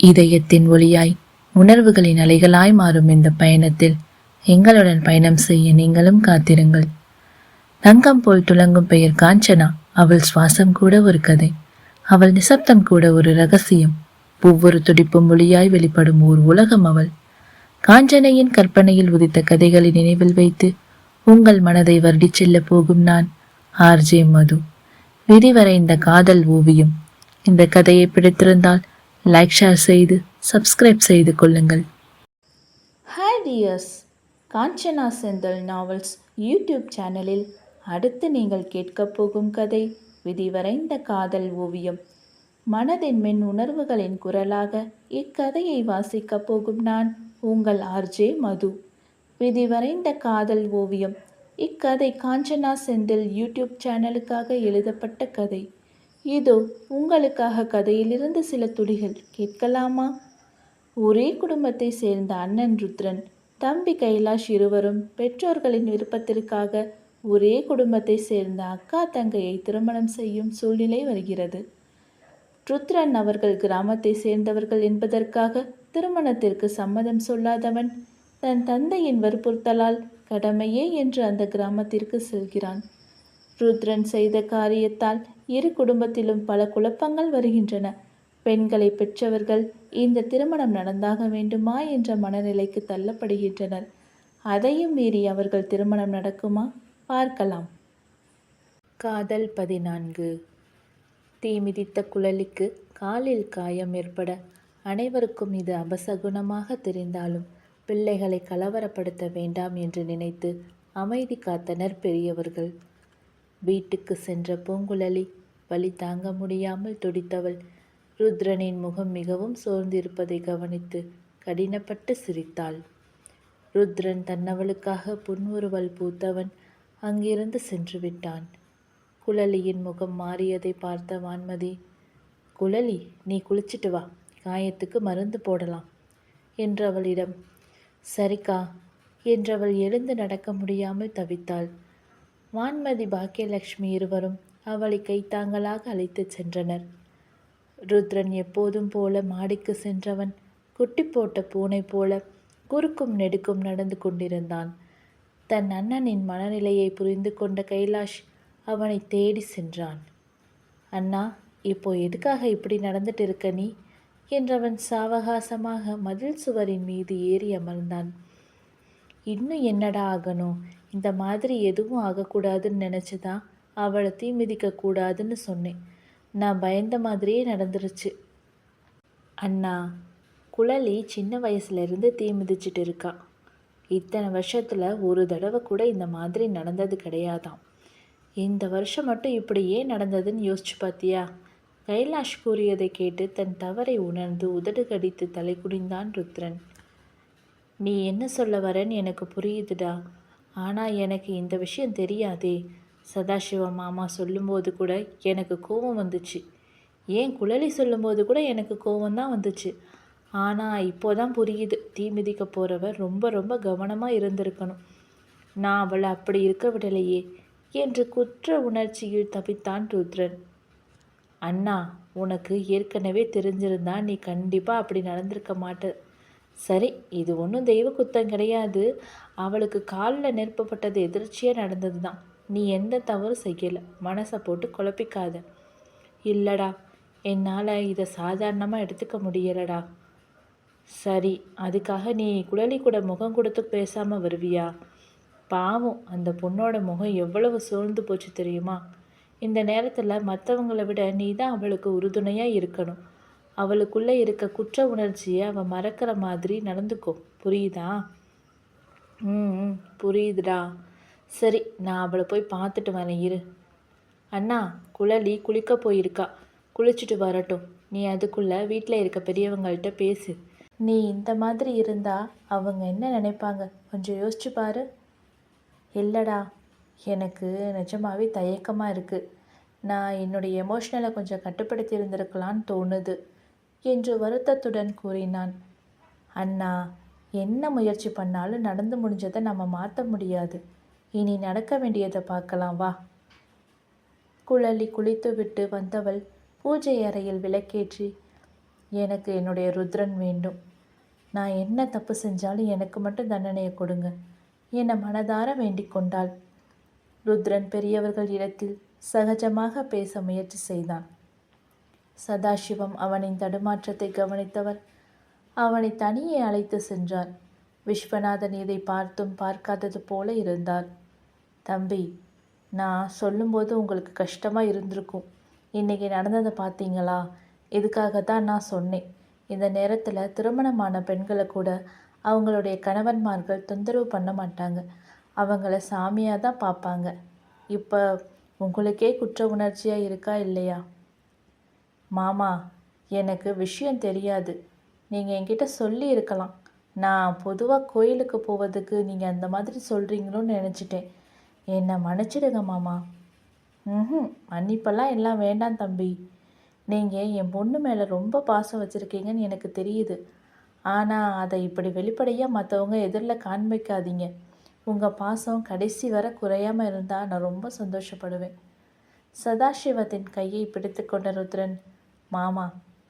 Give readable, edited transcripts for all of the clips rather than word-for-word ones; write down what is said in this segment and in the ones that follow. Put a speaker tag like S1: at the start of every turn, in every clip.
S1: இதயத்தின் ஒளியாய் உணர்வுகளின் அலைகளாய் மாறும் இந்த பயணத்தில் எங்களுடன் பயணம் செய்ய நீங்களும் காத்திருங்கள். தங்கம் போல் துளங்கும் பெயர் காஞ்சனா. அவள் சுவாசம் கூட ஒரு கதை, அவள் நிசப்தம் கூட ஒரு ரகசியம். ஒவ்வொரு துடிப்பும் ஒளியாய் வெளிப்படும் ஓர் உலகம் அவள். காஞ்சனையின் கற்பனையில் உதித்த கதைகளை நினைவில் வைத்து உங்கள் மனதை வருடிச் செல்ல போகும் நான், ஆர்ஜே மது. விரிவரைந்த காதல் ஓவியம். இந்த கதையை பிடித்திருந்தால் லைக், ஷேர் செய்து சப்ஸ்கிரைப் செய்து கொள்ளுங்கள்.
S2: Hi tears, Kanchana Senthil novels YouTube சேனலில் அடுத்து நீங்கள் கேட்கப் போகும் கதை விதிவரைந்த காதல் ஓவியம். மனதின் மென் உணர்வுகளின் குரலாக இக்கதையை வாசிக்கப் போகும் நான், உங்கள் ஆர்ஜே மது. விதிவரைந்த காதல் ஓவியம். இக்கதை காஞ்சனா செந்தில் யூடியூப் சேனலுக்காக எழுதப்பட்ட கதை. இதோ உங்களுக்காக கதையிலிருந்து சில துளிகள் கேட்கலாமா? ஒரே குடும்பத்தை சேர்ந்த அண்ணன் ருத்ரன், தம்பி கைலாஷ் இருவரும் பெற்றோர்களின் விருப்பத்திற்காக ஒரே குடும்பத்தை சேர்ந்த அக்கா தங்கையை திருமணம் செய்யும் சூழ்நிலை வருகிறது. ருத்ரன் அவர்கள் கிராமத்தை சேர்ந்தவர்கள் என்பதற்காக திருமணத்திற்கு சம்மதம் சொல்லாதவன் தன் தந்தையின் வற்புறுத்தலால் கடமையே என்று அந்த கிராமத்திற்கு செல்கிறான். ருத்ரன் செய்த காரியத்தால் இரு குடும்பத்திலும் பல குழப்பங்கள் வருகின்றன. பெண்களை பெற்றவர்கள் இந்த திருமணம் நடந்தாக வேண்டுமா என்ற மனநிலைக்கு தள்ளப்படுகின்றனர். அதையும் மீறி அவர்கள் திருமணம் நடக்குமா? பார்க்கலாம். காதல் 14. தீ மிதித்த குழலிக்கு காலில் காயம் ஏற்பட அனைவருக்கும் இது அபசகுனமாக தெரிந்தாலும் பிள்ளைகளை கலவரப்படுத்த வேண்டாம் என்று நினைத்து அமைதி காத்தனர் பெரியவர்கள். வீட்டுக்கு சென்ற பூங்குழலி வலி தாங்க முடியாமல் துடித்தவள் ருத்ரனின் முகம் மிகவும் சோர்ந்திருப்பதை கவனித்து கடினப்பட்டு சிரித்தாள். ருத்ரன் தன்னவளுக்காக புன்முறுவல் பூத்தவன் அங்கிருந்து சென்று விட்டான். குழலியின் முகம் மாறியதை பார்த்த வான்மதி, குழலி, நீ குளிச்சிட்டு வா, காயத்துக்கு மருந்து போடலாம் என்றவளிடம். சரிக்கா என்றவள் எழுந்து நடக்க முடியாமல் தவித்தாள். வான்மதி, பாக்கியலட்சுமி இருவரும் அவளை கைத்தாங்களாக அழைத்துச் சென்றனர். ருத்ரன் எப்போதும் போல மாடிக்கு சென்றவன் குட்டி போட்ட பூனை போல குறுக்கும் நெடுக்கும் நடந்து கொண்டிருந்தான். தன் அண்ணனின் மனநிலையை புரிந்து கொண்ட கைலாஷ் அவனை தேடி சென்றான். அண்ணா, இப்போ எதுக்காக இப்படி நடந்துட்டு இருக்க நீ என்றவன் சாவகாசமாக மதில் சுவரின் மீது ஏறி அமர்ந்தான். இன்னும் என்னடா ஆகணும், இந்த மாதிரி எதுவும் ஆகக்கூடாதுன்னு நினச்சிதான் அவளை தீ மிதிக்கக்கூடாதுன்னு சொன்னேன். நான் பயந்த மாதிரியே நடந்துருச்சு. அண்ணா, குழலி சின்ன வயசுலேருந்து தீ மிதிச்சிட்டு இருக்கா. இத்தனை வருஷத்தில் ஒரு தடவை கூட இந்த மாதிரி நடந்தது கிடையாதாம். இந்த வருஷம் மட்டும் இப்படி ஏன் நடந்ததுன்னு யோசிச்சு பார்த்தியா? கைலாஷ் கூறியதை கேட்டு தன் தவறை உணர்ந்து உதடு கடித்து தலை குனிந்தான் ருத்ரன். நீ என்ன சொல்ல வரன்னு எனக்கு புரியுதுடா, ஆனால் எனக்கு இந்த விஷயம் தெரியாதே. சதாசிவ மாமா சொல்லும்போது கூட எனக்கு கோபம் வந்துச்சு. ஏன் குழலி சொல்லும்போது கூட எனக்கு கோபம்தான் வந்துச்சு. ஆனால் இப்போதான் புரியுது, தீ மிதிக்க போகிறவர் ரொம்ப ரொம்ப கவனமாக இருந்திருக்கணும். நான் அவளை அப்படி இருக்க விடலையே என்று குற்ற உணர்ச்சியில் தவித்தான் ருத்ரன். அண்ணா, உனக்கு ஏற்கனவே தெரிஞ்சிருந்தா நீ கண்டிப்பாக அப்படி நடந்திருக்க மாட்ட. சரி, இது ஒன்றும் தெய்வ குத்தம் கிடையாது. அவளுக்கு காலில் நெருப்பப்பட்டது எதிர்ச்சியாக நடந்தது தான். நீ எந்த தவறும் செய்யலை, மனசை போட்டு குழப்பிக்காத. இல்லைடா, என்னால் இதை சாதாரணமாக எடுத்துக்க முடியலடா. சரி, அதுக்காக நீ குழலி கூட முகம் கொடுத்து பேசாமல் வருவியா? பாவம், அந்த பொண்ணோட முகம் எவ்வளவு சோர்ந்து போச்சு தெரியுமா? இந்த நேரத்தில் மற்றவங்களை விட நீ தான் அவளுக்கு உறுதுணையாக இருக்கணும். அவளுக்குள்ளே இருக்க குற்ற உணர்ச்சியை அவள் மறக்கிற மாதிரி நடந்துக்கோ, புரியுதா? புரியுதுடா. சரி, நான் அவளை போய் பார்த்துட்டு வரேன், இரு. அண்ணா, குழலி குளிக்க போயிருக்கா, குளிச்சுட்டு வரட்டும். நீ அதுக்குள்ளே வீட்டில் இருக்க பெரியவங்கள்ட்ட பேசு. நீ இந்த மாதிரி இருந்தால் அவங்க என்ன நினைப்பாங்க, கொஞ்சம் யோசிச்சு பாரு. இல்லைடா, எனக்கு நிஜமாவே தயக்கமாக இருக்குது. நான் என்னுடைய எமோஷ்னலை கொஞ்சம் கட்டுப்படுத்தி இருந்திருக்கலான்னு தோணுது என்று வருத்தத்துடன் கூறினான். அண்ணா, என்ன முயற்சி பண்ணாலும் நடந்து முடிஞ்சதை நம்ம மாற்ற முடியாது. இனி நடக்க வேண்டியதை பார்க்கலாம், வா. குழலி குளித்துவிட்டு வந்தவள் பூஜை அறையில் விளக்கேற்றி எனக்கு என்னுடைய ருத்ரன் வேண்டும். நான் என்ன தப்பு செஞ்சாலும் எனக்கு மட்டும் தண்டனையை கொடுங்க என மனதார வேண்டிக் கொண்டாள். ருத்ரன் பெரியவர்கள் இடத்தில் சகஜமாக பேச முயற்சி செய்தான். சதாசிவம் அவனின் தடுமாற்றத்தை கவனித்தவர் அவனை தனியே அழைத்து சென்றார். விஸ்வநாதன் இதை பார்த்தும் பார்க்காதது போல இருந்தார். தம்பி, நான் சொல்லும்போது உங்களுக்கு கஷ்டமாக இருந்திருக்கும். இன்றைக்கி நடந்ததை பார்த்தீங்களா? இதுக்காக தான் நான் சொன்னேன். இந்த நேரத்தில் திருமணமான பெண்களை கூட அவங்களுடைய கணவன்மார்கள் தொந்தரவு பண்ண மாட்டாங்க. அவங்கள சாமியாக தான் பார்ப்பாங்க. இப்போ உங்களுக்கே குற்ற உணர்ச்சியாக இருக்கா இல்லையா? மாமா, எனக்கு விஷயம் தெரியாது. நீங்கள் என்கிட்ட சொல்லி இருக்கலாம். நான் பொதுவாக கோயிலுக்கு போவதுக்கு நீங்கள் அந்த மாதிரி சொல்கிறீங்களோன்னு நினச்சிட்டேன். என்னை மன்னிச்சிடுங்க மாமா. மன்னிப்பெல்லாம் எல்லாம் வேண்டாம் தம்பி. நீங்கள் என் பொண்ணு மேலே ரொம்ப பாசம் வச்சுருக்கீங்கன்னு எனக்கு தெரியுது. ஆனால் அதை இப்படி வெளிப்படையாக மற்றவங்க எதிரில் காண்பிக்காதீங்க. உங்கள் பாசம் கடைசி வரை குறையாமல் இருந்தால் நான் ரொம்ப சந்தோஷப்படுவேன். சதாசிவத்தின் கையை பிடித்து கொண்ட ருத்ரன், மாமா,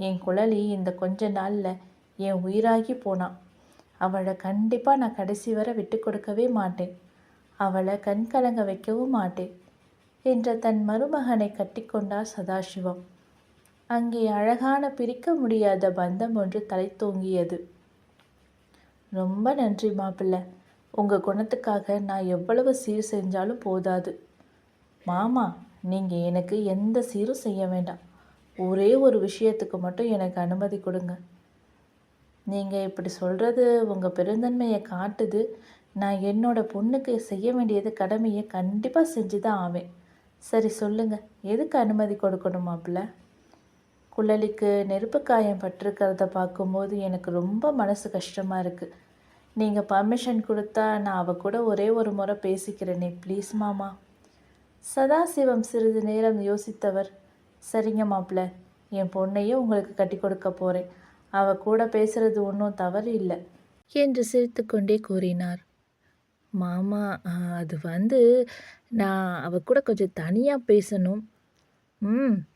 S2: என் குழலி இந்த கொஞ்ச நாளில் என் உயிராகி போனான். அவளை கண்டிப்பாக நான் கடைசி வரை விட்டு கொடுக்கவே மாட்டேன். அவளை கண்கலங்க வைக்கவும் மாட்டேன் என்ற தன் மருமகனை கட்டிக்கொண்டார் சதாசிவம். அங்கே அழகான பிரிக்க முடியாத பந்தம் ஒன்று தலை தூங்கியது. ரொம்ப நன்றி மாப்பிள்ளை. உங்கள் குணத்துக்காக நான் எவ்வளவு சீர் செஞ்சாலும் போதாது. மாமா, நீங்கள் எனக்கு எந்த சீரும் செய்ய வேண்டாம். ஒரே ஒரு விஷயத்துக்கு மட்டும் எனக்கு அனுமதி கொடுங்க. நீங்கள் இப்படி சொல்கிறது உங்கள் பெருந்தன்மையை காட்டுது. நான் என்னோட பொண்ணுக்கு செய்ய வேண்டியது கடமையை கண்டிப்பாக செஞ்சு தான் ஆவேன். சரி சொல்லுங்கள், எதுக்கு அனுமதி கொடுக்கணும் மாப்பிள்ளை? குழலிக்கு நெருப்பு காயம் பட்டிருக்கிறத பார்க்கும்போது எனக்கு ரொம்ப மனசு கஷ்டமாக இருக்குது. நீங்கள் பர்மிஷன் கொடுத்தா நான் அவ கூட ஒரே ஒரு முறை பேசிக்கிறேனே ப்ளீஸ் மாமா. சதாசிவம் சிறிது நேரம் யோசித்தவர், சரிங்க மாப்பிள்ளை, என் பொண்ணையும் உங்களுக்கு கட்டி கொடுக்க போகிறேன். அவ கூட பேசுகிறது ஒன்றும் தவறு இல்லை
S1: என்று சிரித்துக்கொண்டே கூறினார். மாமா, அது நான் அவ கூட கொஞ்சம் தனியாக பேசணும்.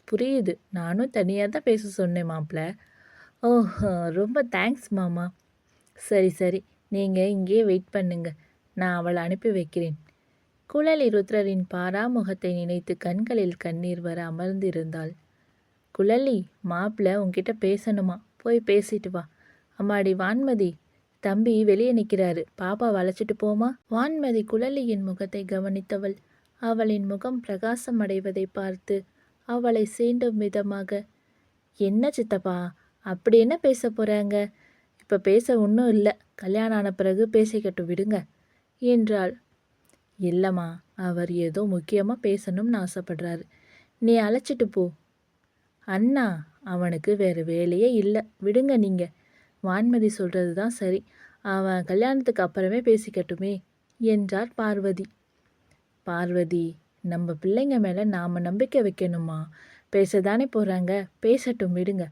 S1: புரியுது. நானும் தனியாக தான் பேச சொன்னேன் மாப்பிள்ள. ஓஹோ, ரொம்ப தேங்க்ஸ் மாமா. சரி சரி, நீங்கள் இங்கேயே வெயிட் பண்ணுங்க. நான் அவளை அனுப்பி வைக்கிறேன். குழலி ருத்ரரின் பாராமுகத்தை நினைத்து கண்களில் கண்ணீர் வர அமர்ந்திருந்தாள். குழலி, மாப்பிள்ள உன்கிட்ட பேசணுமா? போய் பேசிட்டு வா. அம்மாடி வான்மதி, தம்பி வெளியே நிற்கிறாரு, பாப்பா வளைச்சிட்டு போமா. வான்மதி குழலியின் முகத்தை கவனித்தவள் அவளின் முகம் பிரகாசம் அடைவதை பார்த்து அவளை சீண்டும் விதமாக, என்ன சித்தப்பா, அப்படி என்ன பேச போகிறாங்க? இப்போ பேச ஒன்றும் இல்லை, கல்யாணம் ஆன பிறகு பேசிக்கட்டும் விடுங்க என்றாள். இல்லைம்மா, அவர் ஏதோ முக்கியமாக பேசணும்னு ஆசைப்படுறாரு, நீ அழைச்சிட்டு போ. அண்ணா, அவனுக்கு வேறு வேலையே இல்லை, விடுங்க நீங்கள். வான்மதி சொல்கிறது தான் சரி, அவன் கல்யாணத்துக்கு அப்புறமே பேசிக்கட்டுமே என்றார் பார்வதி. பார்வதி, நம்ம பிள்ளைங்க மேலே நாம் நம்பிக்கை வைக்கணுமா? பேசதானே போகிறாங்க, பேசட்டும் விடுங்க.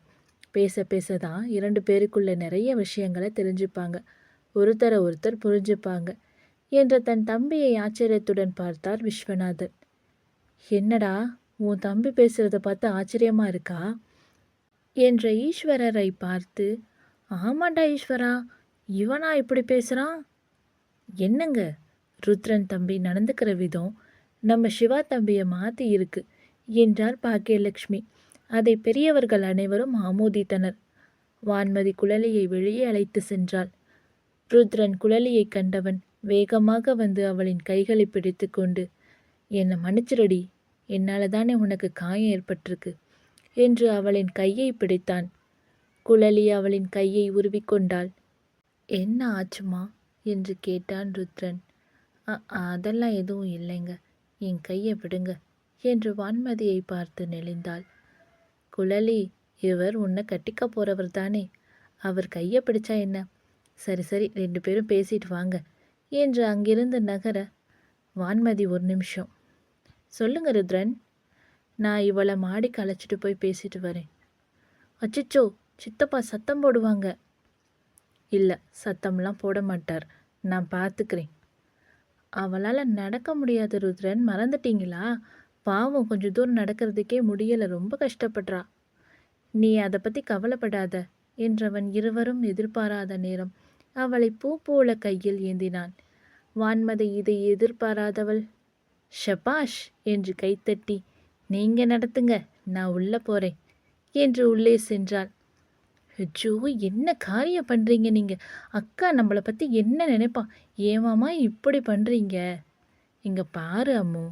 S1: பேச பேச தான் 2 பேருக்குள்ள நிறைய விஷயங்களை தெரிஞ்சுப்பாங்க, ஒருத்தரை ஒருத்தர் புரிஞ்சுப்பாங்க என்ற தன் தம்பியை ஆச்சரியத்துடன் பார்த்தார் விஸ்வநாதன். என்னடா, உன் தம்பி பேசுகிறத பார்த்து ஆச்சரியமாக இருக்கா என்ற ஈஸ்வரரை பார்த்து, ஆமாண்டா ஈஸ்வரா, இவனா இப்படி பேசுகிறான்? என்னங்க, ருத்ரன் தம்பி நடந்துக்கிற விதம் நம்ம சிவா தம்பியை மாற்றி இருக்கு என்றார் பாக்கியலட்சுமி. அதை பெரியவர்கள் அனைவரும் ஆமோதித்தனர். வான்மதி குழலியை வெளியே அழைத்து சென்றாள். ருத்ரன் குழலியை கண்டவன் வேகமாக வந்து அவளின் கைகளை பிடித்து கொண்டு, என்னை மன்னிச்சிரடி, என்னால் தானே உனக்கு காயம் ஏற்பட்டிருக்கு என்று அவளின் கையை பிடித்தான். குழலி அவளின் கையை உருவிக்கொண்டாள். என்ன ஆச்சுமா என்று கேட்டான் ருத்ரன். அதெல்லாம் எதுவும் இல்லைங்க, என் கையை விடுங்க என்று வான்மதியை பார்த்து நெளிந்தாள். குழலி, இவர் உன்னை கட்டிக்க போகிறவர் தானே, அவர் கையை பிடிச்சா என்ன? சரி சரி, 2 பேரும் பேசிட்டு வாங்க என்று அங்கிருந்து நகர, வான்மதி ஒரு நிமிஷம். சொல்லுங்க ருத்ரன். நான் இவளை மாடிக்கு அழைச்சிட்டு போய் பேசிட்டு வரேன். அச்சிச்சோ, சித்தப்பா சத்தம் போடுவாங்க. இல்லை, சத்தம்லாம் போட மாட்டார், நான் பார்த்துக்கிறேன். அவளால் நடக்க முடியாது ருத்ரன், மறந்துட்டீங்களா? பாவம், கொஞ்சம் தூரம் நடக்கிறதுக்கே முடியலை, ரொம்ப கஷ்டப்படுறா. நீ அதை பற்றி கவலைப்படாத, என்றவன் இருவரும் எதிர்பாராத நேரம் அவளை பூ போல கையில் ஏந்தினான். வான்மதி இதை எதிர்பாராதவள் ஷபாஷ் என்று கைத்தட்டி, நீங்க நடத்துங்க, நான் உள்ள போறேன் என்று உள்ளே சென்றாள். அச்சோ, என்ன காரியம் பண்றீங்க நீங்க? அக்கா நம்மளை பத்தி என்ன நினைப்பா? ஏமாமா இப்படி பண்றீங்க? இங்க பாரு அம்மு,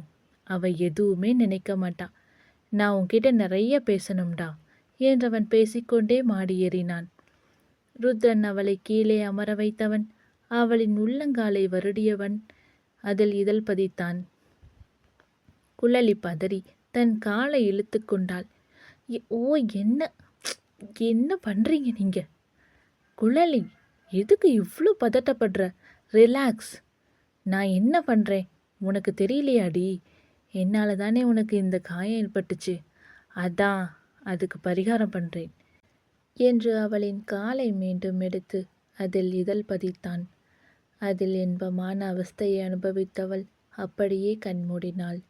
S1: அவ எதுவுமே நினைக்க மாட்டா. நான் உன்கிட்ட நிறைய பேசணும்டா என்றவன் பேசிக்கொண்டே மாடி ஏறினான். ருத்ரன் அவளை கீழே அமர வைத்தவன் அவளின் உள்ளங்காலை வருடியவன் அதில் இதழ் பதித்தான். குழலி பதறி தன் காலை இழுத்து கொண்டாள். ஓ, என்ன என்ன பண்றீங்க நீங்க? குழலி, எதுக்கு இவ்வளோ பதட்டப்படுற? ரிலாக்ஸ். நான் என்ன பண்ணுறேன் உனக்கு தெரியலையாடி? என்னால் தானே உனக்கு இந்த காயம் ஏற்பட்டுச்சு, அதான் அதுக்கு பரிகாரம் பண்ணுறேன் என்று அவளின் காலை மீண்டும் எடுத்து அதில் இதழ் பதித்தான். அதில் இன்பமான அவஸ்தையை அனுபவித்தவள் அப்படியே கண்மூடினாள்.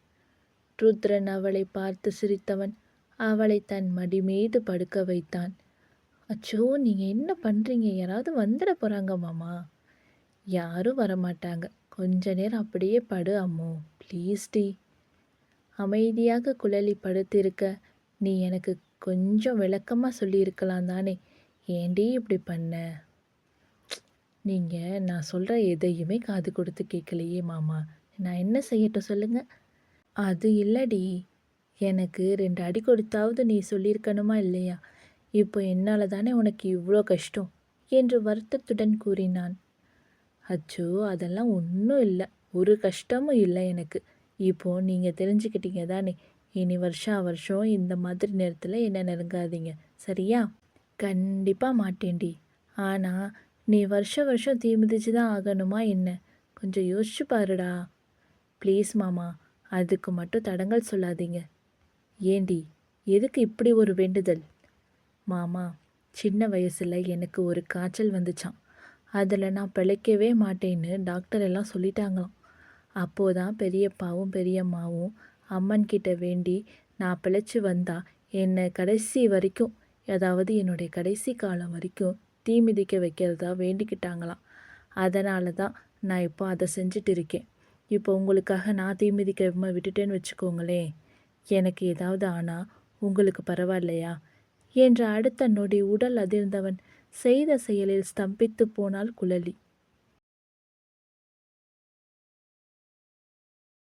S1: ருத்ரன் அவளை பார்த்து சிரித்தவன் அவளை தன் மடி மீது படுக்க வைத்தான். அச்சோ, நீங்கள் என்ன பண்ணுறீங்க? யாராவது வந்துட போகிறாங்க மாமா. யாரும் வரமாட்டாங்க, கொஞ்ச நேரம் அப்படியே படு அம்மோ, ப்ளீஸ் டி. அமைதியாக குழலி படுத்திருக்க, நீ எனக்கு கொஞ்சம் விளக்கமாக சொல்லியிருக்கலாம் தானே, ஏண்டி இப்படி பண்ண? நீங்கள் நான் சொல்கிற எதையுமே காது கொடுத்து கேட்கலையே மாமா, நான் என்ன செய்யட்டும் சொல்லுங்க? அது இல்லடி, எனக்கு 2 அடி கொடுத்தாவது நீ சொல்லியிருக்கணுமா இல்லையா? இப்போ என்னால் தானே உனக்கு இவ்வளோ கஷ்டம் என்று வருத்தத்துடன் கூறினான். அச்சோ, அதெல்லாம் ஒன்றும் இல்லை, ஒரு கஷ்டமும் இல்லை எனக்கு. இப்போது நீங்கள் தெரிஞ்சுக்கிட்டீங்க தானே, இனி வருஷம் இந்த மாதிரி நேரத்தில் என்ன நெருங்காதீங்க, சரியா? கண்டிப்பாக மாட்டேன்டி. ஆனால் நீ வருஷம் தீ மிதிச்சு தான் ஆகணுமா என்ன? கொஞ்சம் யோசிச்சு பாருடா ப்ளீஸ் மாமா, அதுக்கு மட்டும் தடங்கல் சொல்லாதீங்க. ஏண்டி, எதுக்கு இப்படி ஒரு வேண்டுதல்? மாமா, சின்ன வயசில் எனக்கு ஒரு காய்ச்சல் வந்துச்சான். அதில் நான் பிழைக்கவே மாட்டேன்னு டாக்டர் எல்லாம் சொல்லிட்டாங்களாம். அப்போதான் பெரியப்பாவும் பெரியம்மாவும் அம்மன்கிட்ட வேண்டி நான் பிழைச்சி வந்தா என்னை கடைசி வரைக்கும், அதாவது என்னுடைய கடைசி காலம் வரைக்கும் தீ மிதிக்க வைக்கிறதா வேண்டிக்கிட்டாங்களாம். அதனால தான் நான் இப்போ அதை செஞ்சுட்டு இருக்கேன். இப்போ உங்களுக்காக நான் தீ மிதிக்காம விட்டுட்டேன்னு வச்சுக்கோங்களேன், எனக்கு ஏதாவது ஆனால் உங்களுக்கு பரவாயில்லையா என்ற அடுத்த நொடி உடல் அதிர்ந்தவன் செய்த செயலில் ஸ்தம்பித்து போனாள் குழலி.